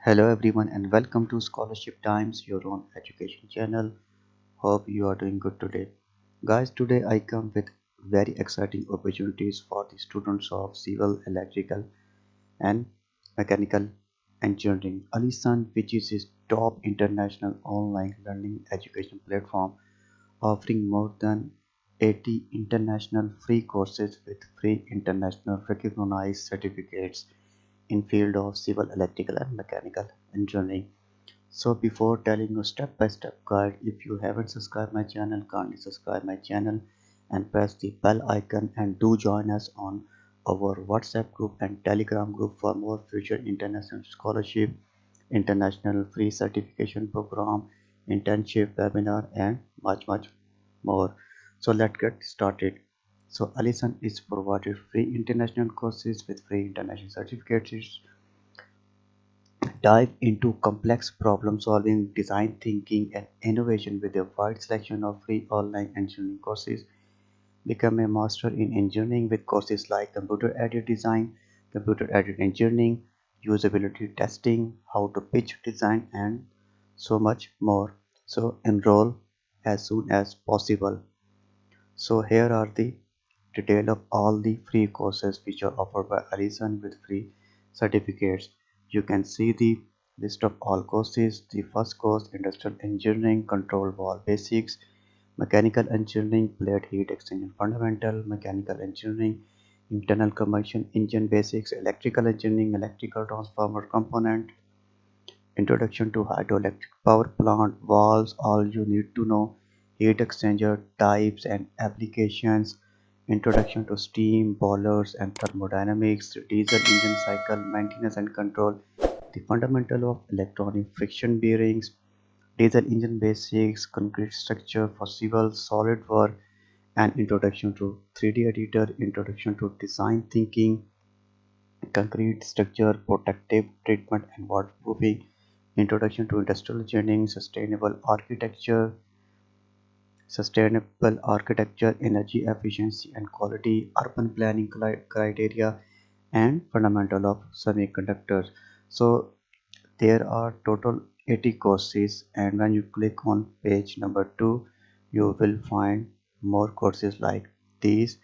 Hello everyone and welcome to Scholarship Times, your own education channel. Hope you are doing good today. Guys, today I come with very exciting opportunities for the students of civil, electrical and mechanical engineering. Alisan, which is a top international online learning education platform offering more than 80 international free courses with free international recognized certificates in field of civil, electrical and mechanical engineering. So before telling you step by step guide, if you haven't subscribed my channel, kindly subscribe my channel and press the bell icon and do join us on our WhatsApp group and Telegram group for more future international scholarship, international free certification program, internship webinar and much more. So let's get started. So Alison is provided free international courses with free international certificates. Dive into complex problem-solving, design thinking, and innovation with a wide selection of free online engineering courses. Become a master in engineering with courses like computer-aided design, computer-aided engineering, usability testing, how to pitch design, and so much more. So enroll as soon as possible. So here are the detail of all the free courses which are offered by Alison with free certificates. You can see the list of all courses. The first course, Industrial Engineering, Control Valve Basics, Mechanical Engineering, Plate Heat Exchanger Fundamental, Mechanical Engineering, Internal Combustion Engine Basics, Electrical Engineering, Electrical Transformer Component, Introduction to Hydroelectric Power Plant, Valves, all you need to know, Heat Exchanger Types and Applications, Introduction to Steam, Boilers and Thermodynamics, Diesel Engine Cycle, Maintenance and Control, the Fundamental of Electronic Friction Bearings, Diesel Engine Basics, Concrete Structure for Civil, Solid Work, and Introduction to 3D Editor, Introduction to Design Thinking, Concrete Structure, Protective Treatment and Waterproofing, Introduction to Industrial Engineering, Sustainable Architecture, Energy Efficiency and Quality, Urban Planning Criteria, and Fundamental of Semiconductors. So there are total 80 courses, and when you click on page number 2, you will find more courses like these,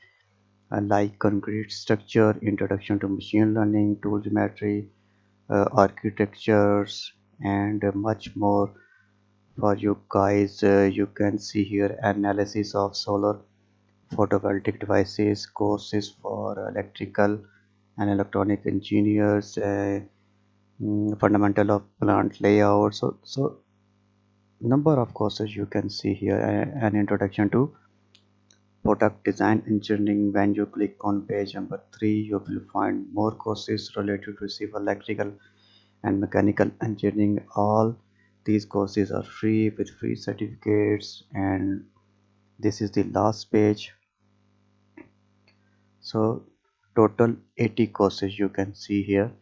like concrete structure, introduction to machine learning, tool geometry, architectures, and much more for you guys. You can see here analysis of solar photovoltaic devices, courses for electrical and electronic engineers, fundamental of plant layout. So number of courses you can see here. An introduction to product design engineering. When you click on page number 3, you will find more courses related to civil, electrical and mechanical engineering. All these courses are free with free certificates, and this is the last page. So total 80 courses you can see here,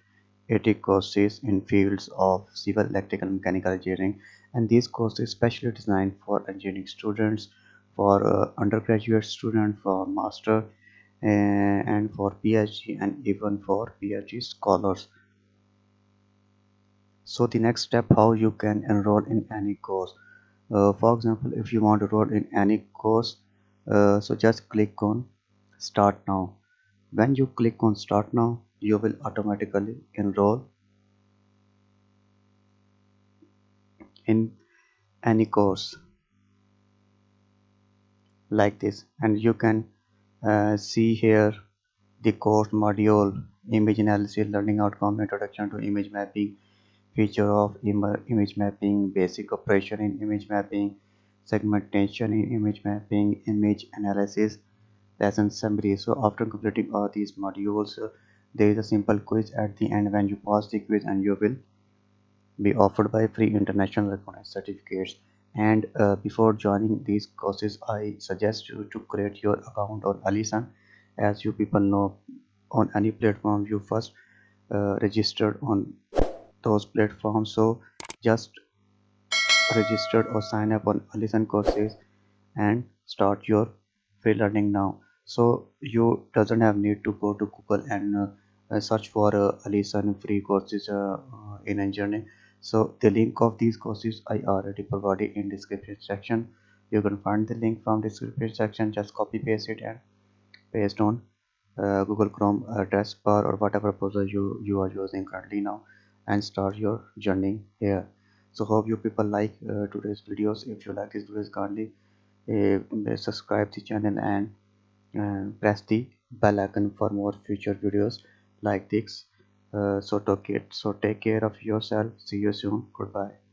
80 courses in fields of civil, electrical and mechanical engineering, and these courses specially designed for engineering students, for undergraduate students, for master, and for PhD and even for PhD scholars. So the next step, how you can enroll in any course. For example, if you want to enroll in any course, so just click on start now. When you click on start now, you will automatically enroll in any course like this, and you can see here the course module: image analysis, learning outcome, introduction to image mapping, feature of image mapping, basic operation in image mapping, segmentation in image mapping, image analysis, lesson summary. So after completing all these modules, there is a simple quiz at the end. When you pass the quiz, and you will be offered by free international recognized certificates. And before joining these courses, I suggest you to create your account on Alisan. As you people know, on any platform you first registered on those platforms. So just registered or sign up on Alisan courses and start your free learning now. So you doesn't have need to go to Google and search for Alisan free courses. in engineering. So the link of these courses I already provided in description section. You can find the link from description section. Just copy paste it and paste on Google Chrome address bar or whatever browser you are using currently now, and start your journey here. So hope you people like today's videos. If you like this videos, kindly subscribe the channel and press the bell icon for more future videos like this. So take care of yourself. See you soon. Goodbye.